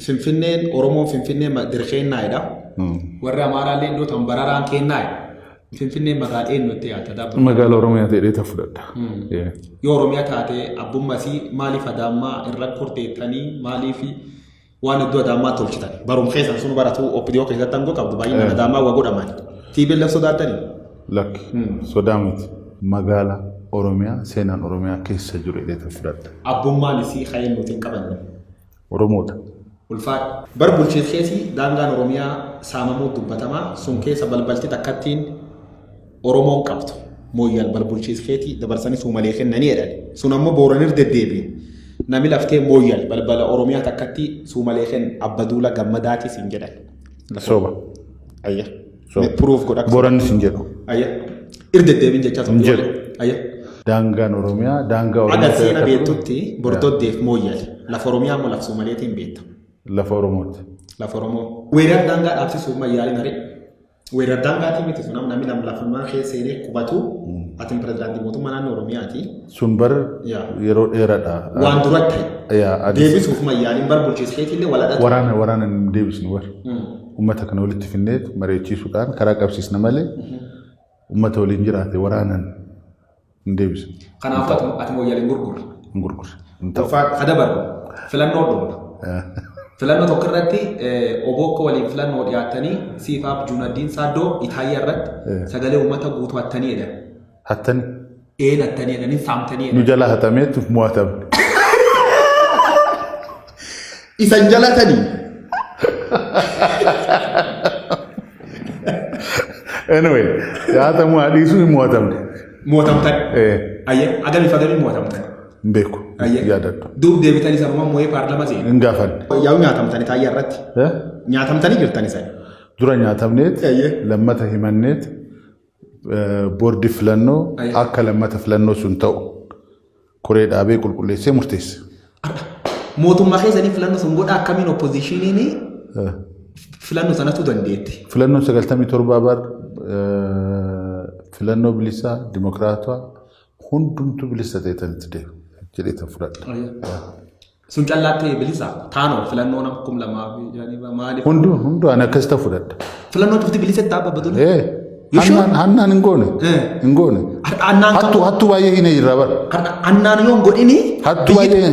Finfinneen Oromoo Finfinnee dirqeen naayidha. Warri Amaaraa illee iddoo tambararaan kennaay. Finfinnee magaalaa eenyutti yaadda? Magaalaa Oromiyaa ta'ee fudhadha. Yoo Oromiyaa taate abbummasii maaliif adammaa irra kurteettanii maaliif waan iddoo adammaa tolchitan? Barumsa keessan sun baratu oppidiyoo keessatti hangoo qabdu baay'inaan adammaa waa godhaman. TBLF sodaattanii? Lakki sodaa miti. Magaalaa Oromiyaa seenaan Oromiyaa keessa jiru ta'ee fudhadha. Abbummaan isii ka'een nuti hin qabanne. Oromoodha. Ulfaat bar bulchiinsa keessi daangaan Oromiyaa saamamuu dubbatamaa sun keessa balbalti takkattiin Oromoon qabdu mooyyaan bal bulchiinsa keetii dabarsanii suumalee kennanii jedhan sun ammoo booranir deddeebiin nami laftee mooyyaan balbala Oromiyaa takkatti suumalee kenn abbaduula gammadaatis hin jedhan. Soba. Ayya. Proof godha. Boorannis hin jedhu. Ayya. Irdeddeebiin jechaa sun jedhu. Ayya. Daangaan Oromiyaa daangaa Oromiyaa. Agarsiina beektutti bordoddeef mooyyaan lafa Oromiyaa moo lafa suumaleetiin beekta. Lafa Oromooti. Lafa Oromoo. Weerar daangaa dhaabsisuu mayyaalin hari. Weerar daangaatii miti sun namni lafummaa keessee qubatu atin pirezidaantii mootummaa naannoo Oromiyaati. Sun bar yeroo dheeraadha. Waan duratti deebisuuf mayyaalin bar bulchiinsa keetiillee waladha. Waraana hin deebisnu war. Uummata kana walitti finneet mareechiisuudhaan karaa qabsiisna malee uummata waliin jiraate waraanaan hin deebisnu. Kanaaf ati mooyyaalin gurgurra. Hin gurgurra. Kada barru filannoo dhumna. Filannoo tokko irratti obokko waliin filannoo dhiyaatanii siifaaf Juunaddiin Saaddoo Itaayyaa irratti sagalee uummata guutuu hattanii jedhan. Hattanii? Hattanii jedhanii saamtanii jedhan. Nu jala hatameetu mo'atamne. Isan jalatanii. Anyway, hatamu adiisu hin mo'atamne. Mo'atamtan? Ayya, agamii fagamii mo'atamtan? Beeku. Yaadadhu. Duub deebitanii sanumaan moo'ee paarlama seena. Hin gaafan. Yaa'u nyaatamtanii Itaayyaa irratti. Nyaatamtanii jirtan isaan. Dura nyaatamneet lammata himanneet boordi filannoo akka lammata filannoo sun ta'u koree dhaabee qulqulleessee murteesse. Mootummaa keessanii filannoo sun godha akkamiin oppoziishiniin filannoo sanatu dandeetti. Filannoo 97 bar filannoo bilisaa dimokiraatawaa hundumtu bilisa ta'etti deemu. Jedheetan fudhadha. Sun callaatti bilisa taanoo filannoo nama kum lamaa fi maaliif? Hundu ana akkas ta'u fudhadha. Filannoo tufti bilisa taaba badulu. Hannaan hin goone. Hin goone. Hattu baay'ee hin jirra bara. Hannaan yoo hin godhini. Hattu baay'ee.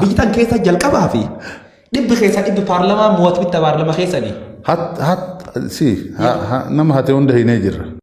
Biyyi tan keessa jalqabaa fi dhibbi keessa dhibbi paarlamaa mootummaa paarlamaa keessanii. Nama hate hunda hin jirra.